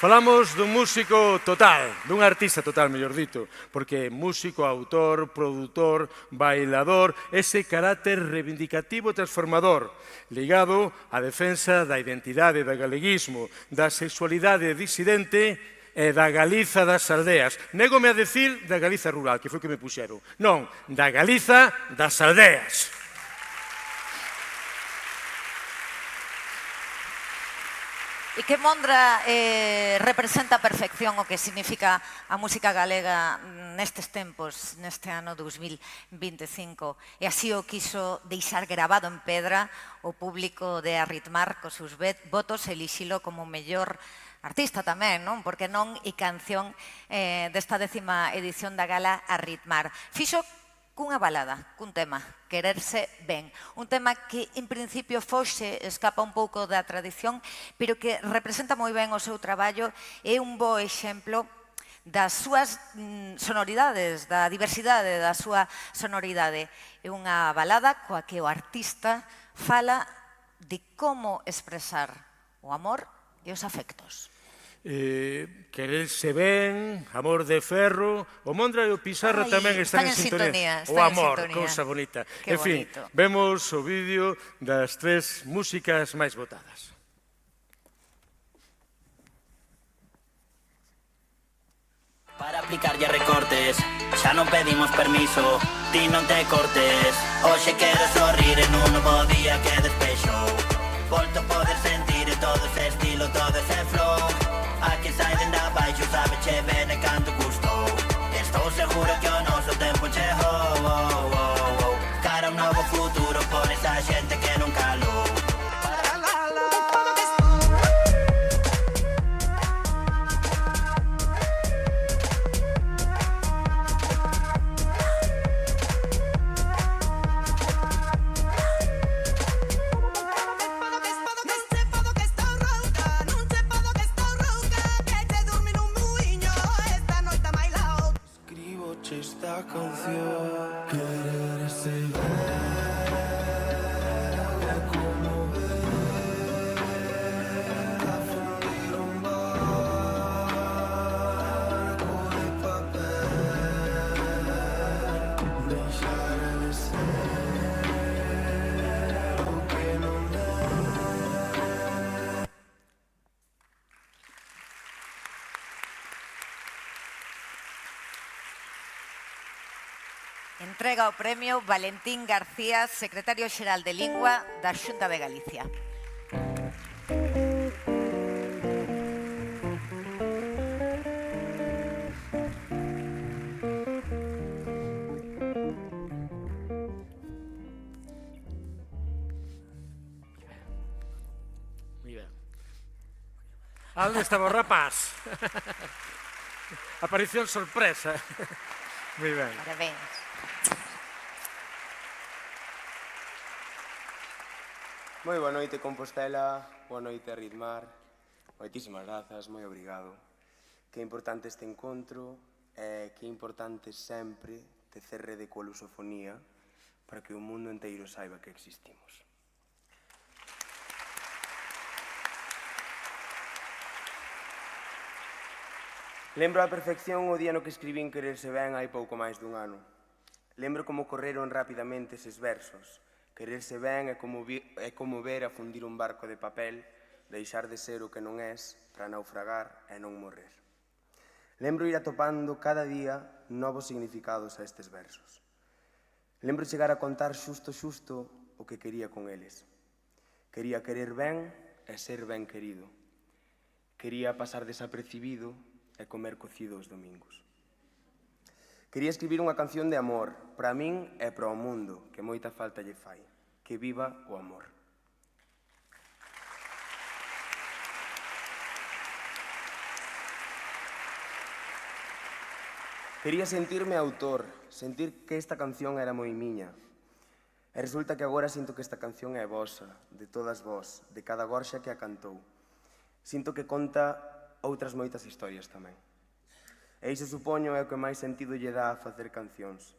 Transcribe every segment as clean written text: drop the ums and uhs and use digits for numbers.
Falamos dun músico total, dun artista total, mellor dito, porque músico, autor, produtor, bailador, ese carácter reivindicativo e transformador, ligado á defensa da identidade, do galeguismo, da sexualidade disidente e da Galiza das aldeas. Négome a decir da Galiza rural, que foi o que me puxeron. Non, da Galiza das aldeas. E que Mondra representa a perfección o que significa a música galega nestes tempos, neste ano 2025. E así o quiso deixar grabado en pedra o público de Arritmar cos seus votos e elixilo como mellor artista tamén, non? Porque non e canción desta 10ª edición da gala Arritmar. Fixo cunha balada, cun tema, Quererse Ben. Un tema que, en principio, foxe, escapa un pouco da tradición, pero que representa moi ben o seu traballo e un bo exemplo das súas sonoridades, da diversidade da súa sonoridade. É unha balada coa que o artista fala de como expresar o amor e os afectos. Quererse ben, Amor de ferro, o Mondra e o Pizarra tamén están en sintonía. O amor, cousa bonita. En fin, vemos o vídeo das 3 músicas máis votadas. Para aplicarlle recortes, xa non pedimos permiso, ti non te cortes. Hoxe quero sorrir en un novo día que despexo. Volto a poder sentir todo ese estilo, todo ese flow. A que sai dende abaixo sabe che ben e canto gusto. Estou seguro que o noso tempo chegou. Cara a un novo futuro por esa xente que non calou. Esta canción Quererse ver é como ver a fundir un barco de papel, deixar de ser o que non é. Entrega o premio Valentín García, secretario xeral de Lingua da Xunta de Galicia. Mira. Onde estaba o rapaz? Aparición sorpresa. Moi ben. Parabéns. Moi boa noite, Compostela, boa noite, Arritmar. Moitísimas grazas, moi obrigado. Que importante este encontro e que importante sempre tecer rede coa lusofonía para que o mundo enteiro saiba que existimos. Lembro a perfección o día no que escribín Quererse Ben hai pouco máis dun ano. Lembro como correron rapidamente eses versos. Quererse ben é como ver a fundir un barco de papel, deixar de ser o que non és para naufragar e non morrer. Lembro ir atopando cada día novos significados a estes versos. Lembro chegar a contar xusto o que quería con eles. Quería querer ben e ser ben querido. Quería pasar desapercibido e comer cocido os domingos. Quería escribir unha canción de amor para min e para o mundo, que moita falta lle fai. Que viva o amor. Quería sentirme autor, sentir que esta canción era moi miña. E resulta que agora sinto que esta canción é vosa, de todas vós, de cada gorxa que a cantou. Sinto que conta outras moitas historias tamén. E iso supoño é o que máis sentido lle dá a facer cancións.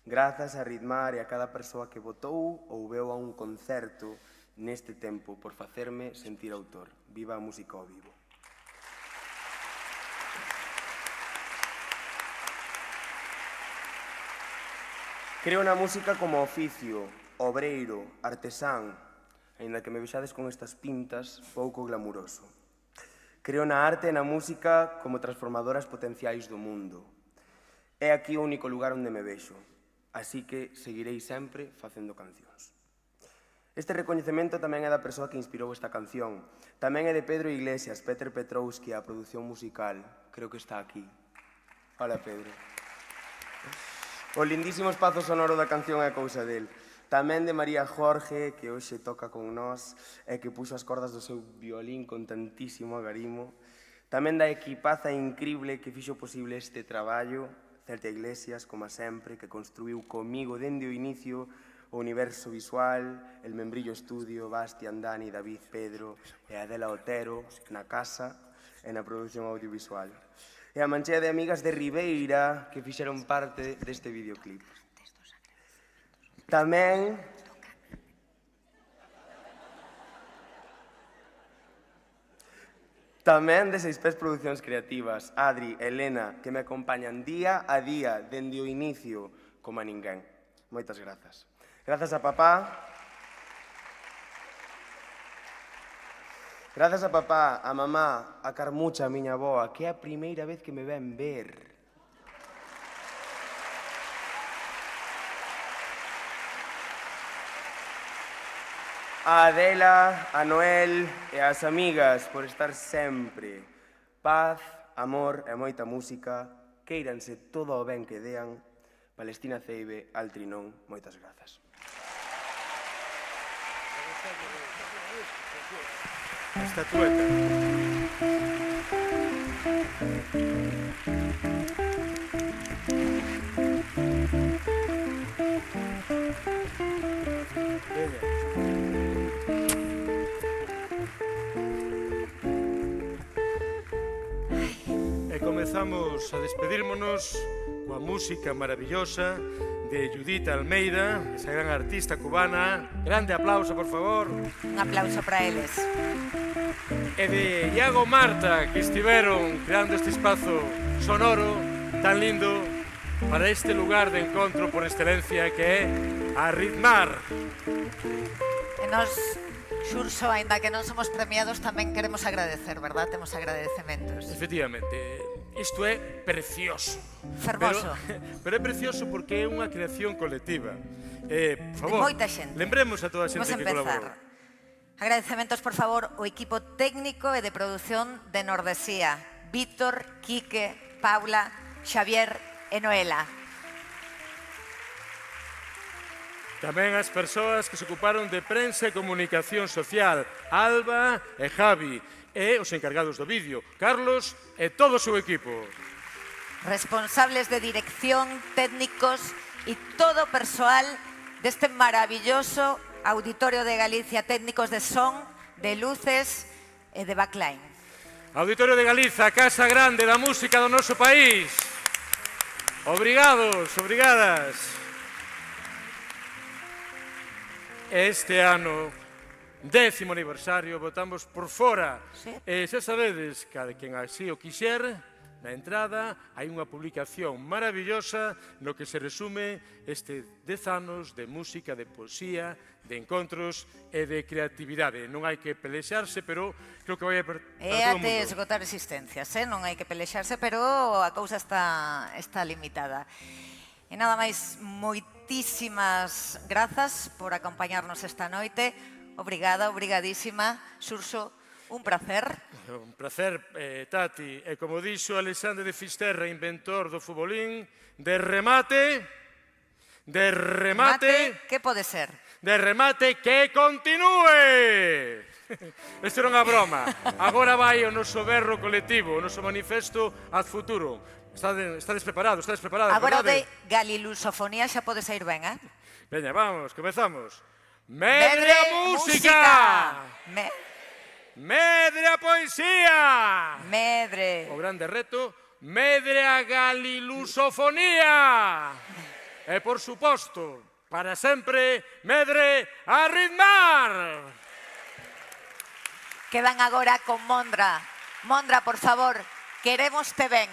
Grazas a Arritmar e a cada persoa que votou ou veu a un concerto neste tempo por facerme sentir autor. Viva a música ao vivo. Creo na música como oficio, obreiro, artesán, aínda que me vexades con estas pintas, pouco glamuroso. Creo na arte e na música como transformadoras potenciais do mundo. É aquí o único lugar onde me vexo, así que seguirei sempre facendo cancións. Este recoñecemento tamén é da persoa que inspirou esta canción. Tamén é de Pedro Iglesias, Peter Petrowski, a produción musical. Creo que está aquí. Hola, Pedro. O lindísimo espazo sonoro da canción é cousa del. Tamén de María Jorge, que hoxe toca con nós e que puxo as cordas do seu violín con tantísimo agarimo. Tamén da equipaza incrible que fixo posible este traballo, Celta Iglesias, como sempre, que construiu comigo dende o inicio o universo visual, el Membrillo Estudio, Bastian, Dani, David, Pedro e Adela Otero na casa e na produción audiovisual. E a manchea de amigas de Ribeira que fixeron parte deste videoclip. Tamén de Seis Pés Producións Creativas, Adri, Elena, que me acompañan día a día dende o inicio como a ninguén. Moitas grazas. Grazas a papá. Grazas a papá, a mamá, a Carmucha, a miña avoa, que é a primeira vez que me ven ver. A Adela, a Noel e as amigas por estar sempre. Paz, amor e moita música, queiranse todo o ben que dean. Palestina Ceibe, Altrinón, moitas grazas. Estatueta. E comezamos a despedírmonos coa música maravillosa de Judith Almeida, esa gran artista cubana. Grande aplauso, por favor. Un aplauso para eles. E de Iago Marta, que estiveron creando este espazo sonoro tan lindo para este lugar de encontro por excelencia que é Arritmar. E nos, Xurxo, aínda que non somos premiados, tamén queremos agradecer, verdad? Temos agradecementos. Efectivamente, isto é precioso. Fermoso. Pero é precioso porque é unha creación colectiva. Por favor, De moita xente. lembremos a toda a xente Vamos a que colaborou. empezar. Agradecementos, por favor, ao equipo técnico e de produción de Nordesía. Víctor, Quique, Paula, Xavier e Noela. Tamén as persoas que se ocuparon de prensa e comunicación social, Alba e Javi, e os encargados do vídeo, Carlos e todo o seu equipo. Responsables de dirección, técnicos e todo o persoal deste maravilloso Auditorio de Galicia, técnicos de son, de luces e de backline. Auditorio de Galiza, a casa grande da música do noso país. Obrigados, obrigadas. Este ano, 10º aniversario, votamos por fora. Sí. E xa sabedes que quen así o quixer, na entrada hai unha publicación maravillosa no que se resume este 10 anos de música, de poesía, de encontros e de creatividade. Non hai que pelexarse, pero creo que vai a para E todo o até mundo. esgotar existencias, non hai que pelexarse, pero a cousa está limitada. E nada máis, moitísimas grazas por acompañarnos esta noite. Obrigada, obrigadísima. Xurxo, un placer. Un placer, Tati. E como dixo Alexandre de Fisterra, inventor do futbolín, de remate, Que pode ser? de remate, que continúe! Isto era unha broma. Agora vai o noso berro colectivo, o noso manifesto ad futuro. Estades preparados, estades preparadas, Agora verdade? de galilusofonía xa pode sair ben, eh? Veña, vamos, comezamos. Medre a música! Medre a poesía! Medre. O grande reto, medre a galilusofonía! E, por suposto, para sempre, medre a ritmar! Quedan agora con Mondra. Mondra, por favor, queremos te ben.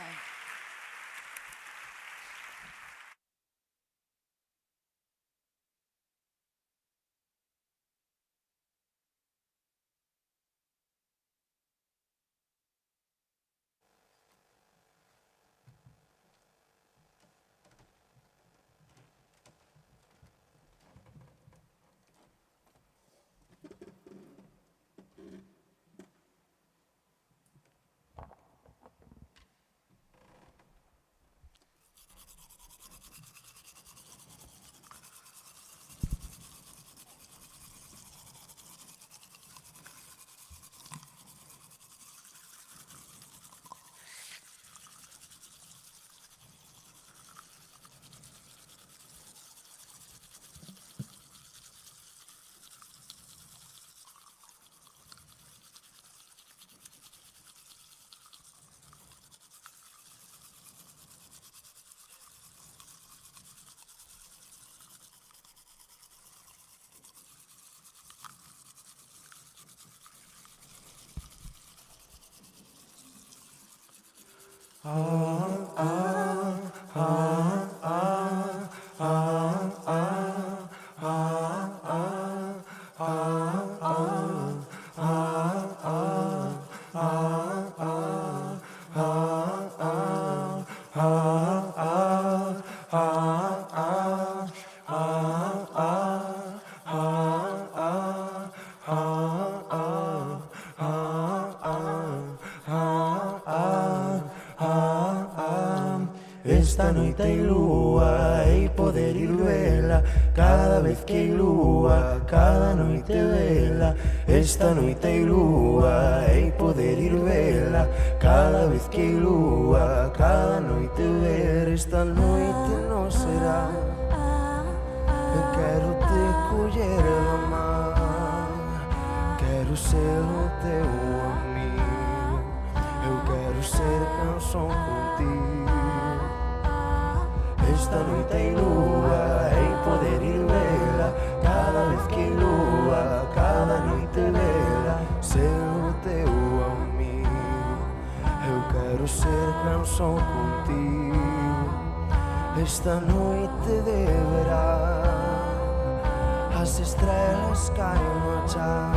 Esta noite hai lúa e poder ir vela. Cada vez que hai lúa, cada noite vela. Esta noite hai lúa e poder ir vela. Cada vez que hai lúa, cada noite ver. Esta noite non será. Eu quero te coller da man, quero ser o teu amigo. Eu quero ser canção contigo. Esta noite hai lúa e poder ir vela. Cada vez que hai lúa, cada noite vela. Ser o teu amigo. Eu quero ser canção contigo. Esta noite de verão, as estrelas caem no chão.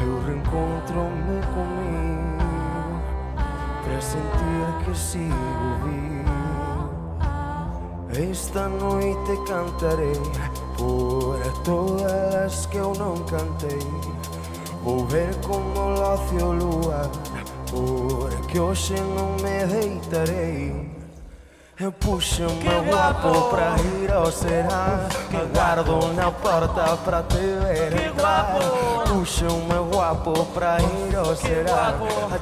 Eu reencontro-me comigo para sentir que sigo vivo. Esta noite cantarei por todas as que eu não cantei. Vou ver como loce o luar, porque hoje não me deitarei. Puxa-me guapo para ir ao será. Agardo na porta para te ver entrar. Puxa-me guapo para ir ao será.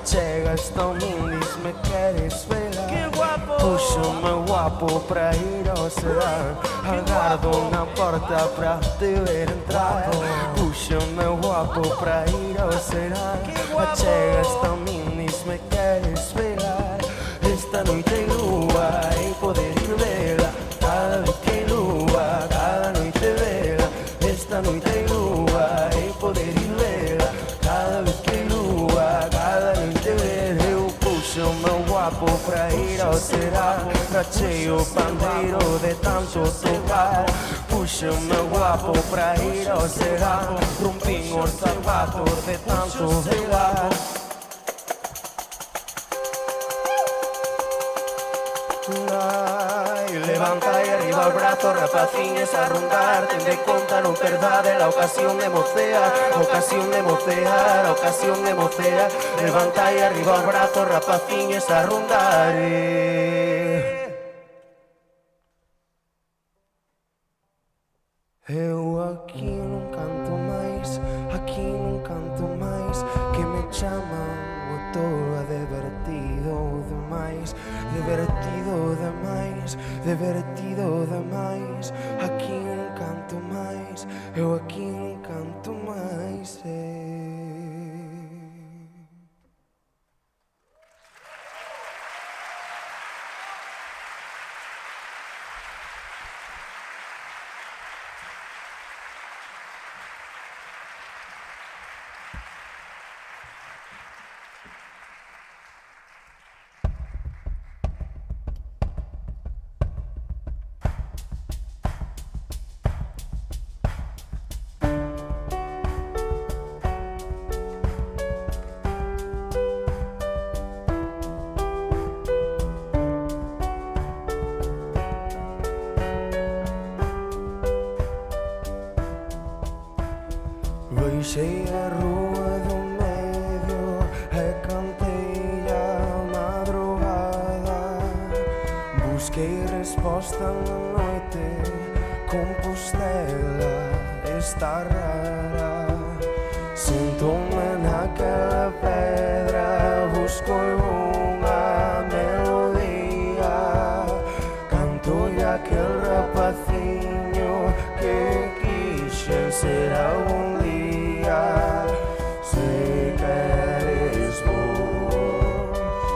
Chegas tão lindo, me queres velar. Puxa-me guapo para ir ao será. Agardo na porta para te ver entrar. Puxa-me guapo para ir ao será. Chegas tão lindo, me queres velar. Esta noite hai lúa e poder ir vela. Cada vez que hai lúa, cada noite vela. Esta noite hai lúa e poder ir vela. Cada vez que hai lúa, cada noite vela. Eu puxo o meu guapo para ir ao será. Rachei o pandeiro de tanto tocar. Puxo o meu guapo para ir ao será. Rompi os sapatos de tanto velar. Levanta e arriba o brazo, rapaciñes a rondar. Ten de conta, non perdade la ocasión de mocear. Ocasión de mocear, ocasión de mocear. Levanta e arriba o brazo, rapaciñes a rondar. Eu aquí non canto máis, aquí non canto máis. Que me chaman o tolo a divertido demais. Divertido demais, divertido demais. Aquí non canto máis, eu aquí non canto máis. Baixei a rua do medio e cantei a madrugada. Busquei resposta na noite, Compostela está rara. Sento-me naquela pedra, busco unha melodia. Canto-lhe aquel rapacinho que quixen ser algún día. Se queres vos,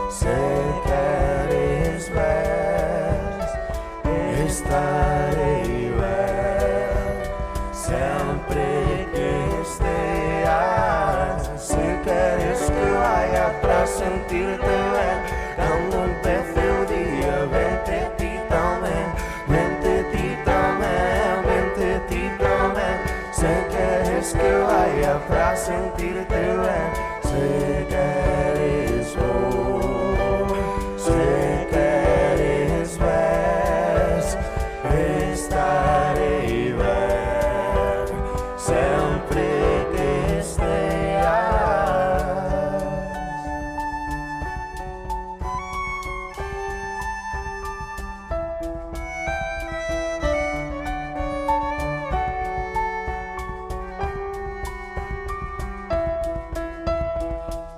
se queres ver, estarei ben, sempre que esteas. Se queres que vaya tras sentirte ben. Cando empece o día, vente ti tamén, vente ti tamén, vente ti tamén. Se queres que vaya pra sentirte ben, se queres vou, se queres ves, estarei ben, sempre que esteas.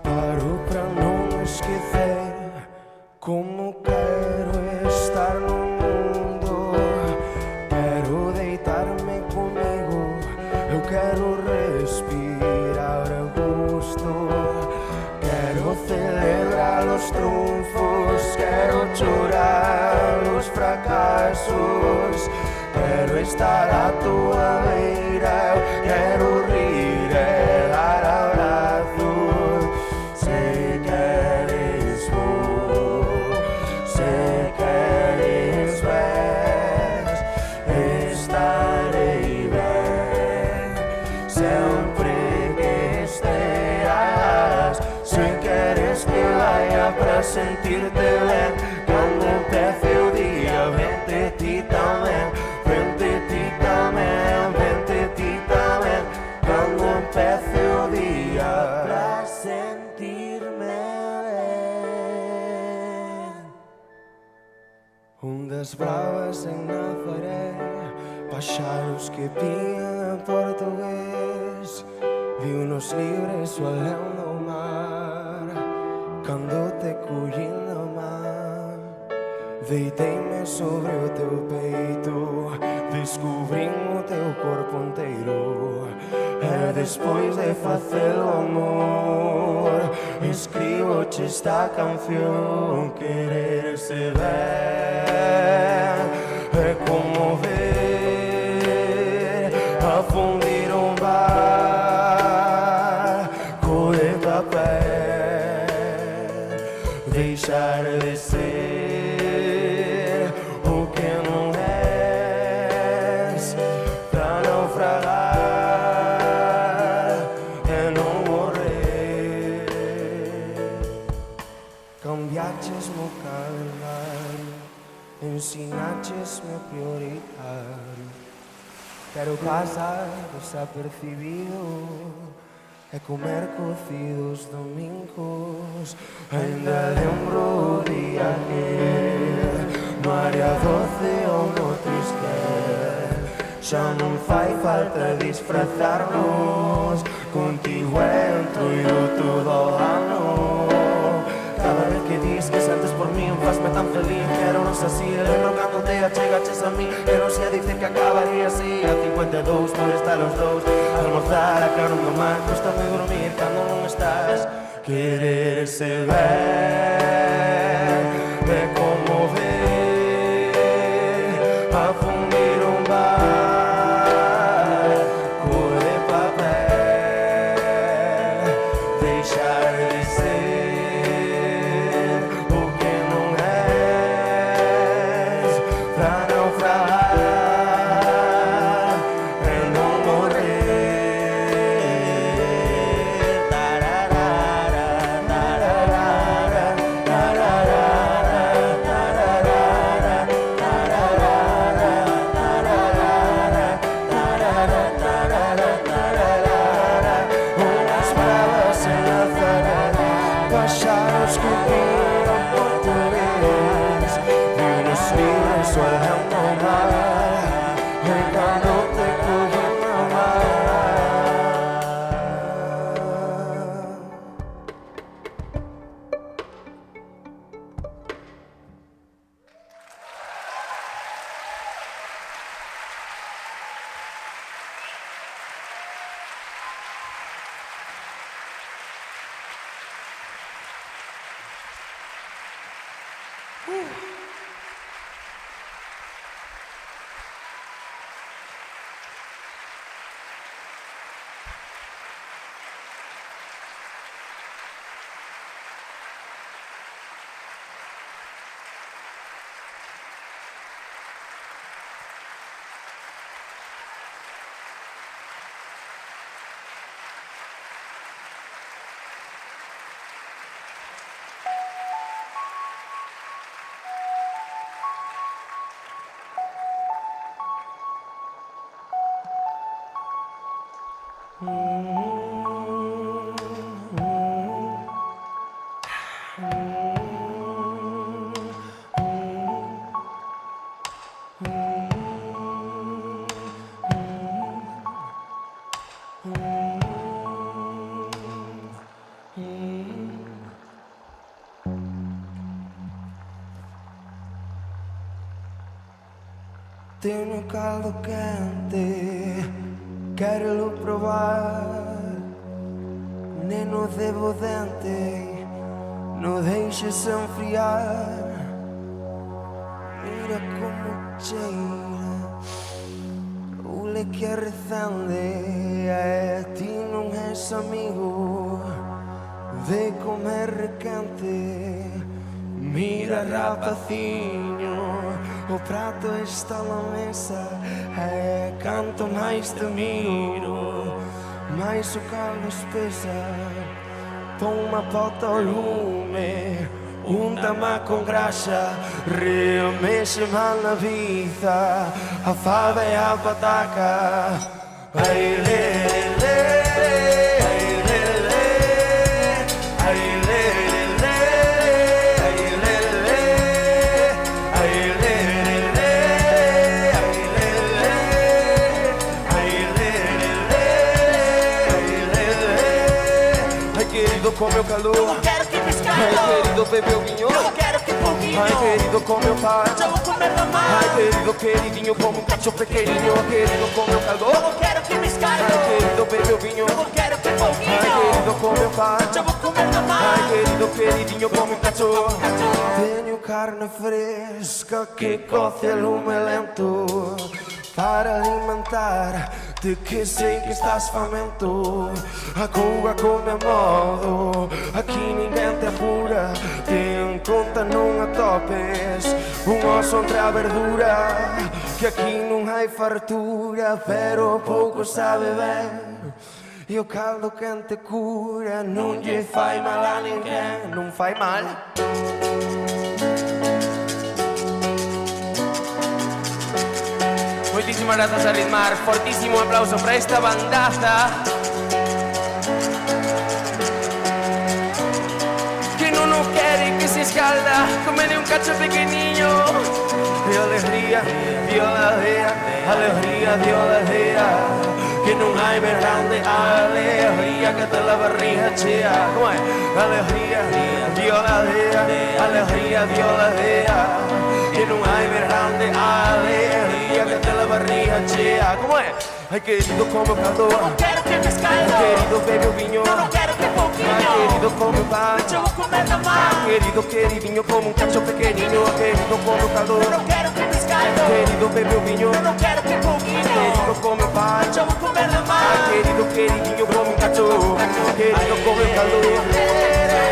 Paro pra non esquecer como quero estar no mundo. Quero deitarme comigo, eu quero respirar a gusto. Quero celebrar os triunfos, quero chorar os fracasos. Quero estar a tua beira, quero rir e dar abrazos. Se queres vou, se queres ves, estarei ben, sempre que esteas. Se queres que vaya pra sentirte ben, cando empece o día, vente ti tamén, vente ti tamén, vente ti tamén. Cando empece o día, pra sentirme ben. Ondas bravas en Nazaré, paxaros que pían portugués, viunos libres o alén do mar. Cando te collín na man, deiteime sobre o teu peito, descubrín o teu corpo inteiro. E despois de facelo amor, escribo-te esta canción. Querer-se ben é como ver afundir un barco de papel, deixar de ser o que non és, pra naufragar e non morrer. Cambiaches-me o calendario, ensinaches-me a prioritar. Quero pasar desapercibido e comer cocidos domingos. Ainda lembro o día que no área 12 ou no Trisquel xa non fai falta disfrazarnos, contigo entro e do todo ano. Cada vez que dis que sentes por mí, fasme tan feliz. Quero non sei así, lembro cando te achegaches a mí. Pero se a dicir que acabaría así, a 52 por estar os dous, almorzar a cara do mar. Cústame dormir cando non estás. Quererse ben é como ver afundir un barco de papel, deixar de ser o que non és, pra naufragar e non morrer. Unas bravas en Nazaré, paxaros que piran portugués, viunos libres o alén do mar. E cando te collín na man, Teño caldo quente, quérelo probar. Neno debo dente, no deixes enfriar. Mira como cheira o leque é recende. Ti non és amigo de comer requente. Mira rapaciño, o prato está na mesa. Canto máis te miro, mais o caldo espesa. Pon unha pota ao lume, untama con graxa, remexe mal na vida, a fava e a pataca. Ai, le, le, ai, le, le, ai, le, le, ai, le, le, ai, le, le, ai, le, le, ai, le, le, ai, le, le. Ai, querido, come o calor. Ai, querido, bebeu vinho. Eu quero que pouquinho. Ai, querido, come o pai. Já vou comer da mãe. Ai, querido, queridinho, como um cachorro pequenininho. Querido, come o calor. Eu quero que me escaldo. Ai, querido, bebeu vinho. Eu quero que pouquinho. Ai, querido, come o pai. Já vou comer da mãe. Ai, querido, queridinho, como um cachorro. Tenho carne fresca que coce a lume lento para alimentar. De que sei que estás famento. A cuga come a modo. Aqui ninguém te apura. Ten conta, non atopes un oso entre a verdura. Que aquí non hai fartura, pero pouco sabe ben. E o caldo quente cura, non lle fai mal a ninguén. Non fai mal. Muchísimas gracias a Ritmar, fortísimo aplauso para esta bandaza que no nos quiere, que se escalda, come un cacho pequeñiño. De alegría, Dios la dea, alegría, Dios la dea, que no hay más grande alegría que te la barriga chea. ¿Cómo es? Alegría, Dios la dea, alegría, Dios la dea, que no hay más grande alegría que te la barriga chea. ¿Cómo es? Ay, querido, come caldo. Eu quero que me escaldo. Querido, bebe o vinho. Eu quero que pouquinho. Ai, querido, come o pão. Já vou comer da mãe. Querido, queridinho, como um cachorro pequenininho. Querido, come o calor. Eu quero que me escaldo. Querido, bebe o vinho. Eu quero que pouquinho. Querido, come o pão. Já vou comer da mãe. Querido, queridinho, como um cachorro. Querido, come o calor.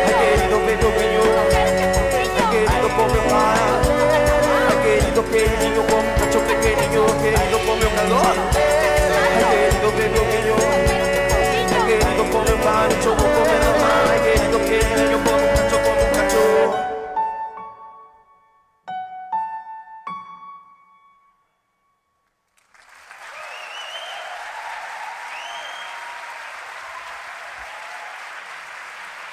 Ai, querido, bebe o vinho. Ai, querido, come o pão. Ai, querido, queridinho, como um cachorro pequenininho. Querido, come o calor. Ai, querido, bebe o vinho. Ai, querido, come o pão. Eu vou comer da mão. Ai, querido, queridinho, como um cachorro, como um cachorro.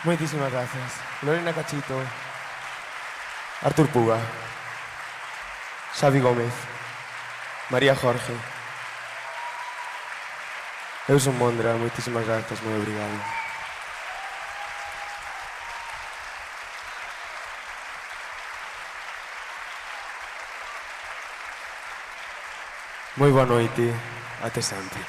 Muchísimas gracias. Lorena Cachito, Artur Puga, Xavi Gómez, María Jorge. Eu son Mondra, moitísimas grazas, moi obrigado. Moi boa noite, até sempre.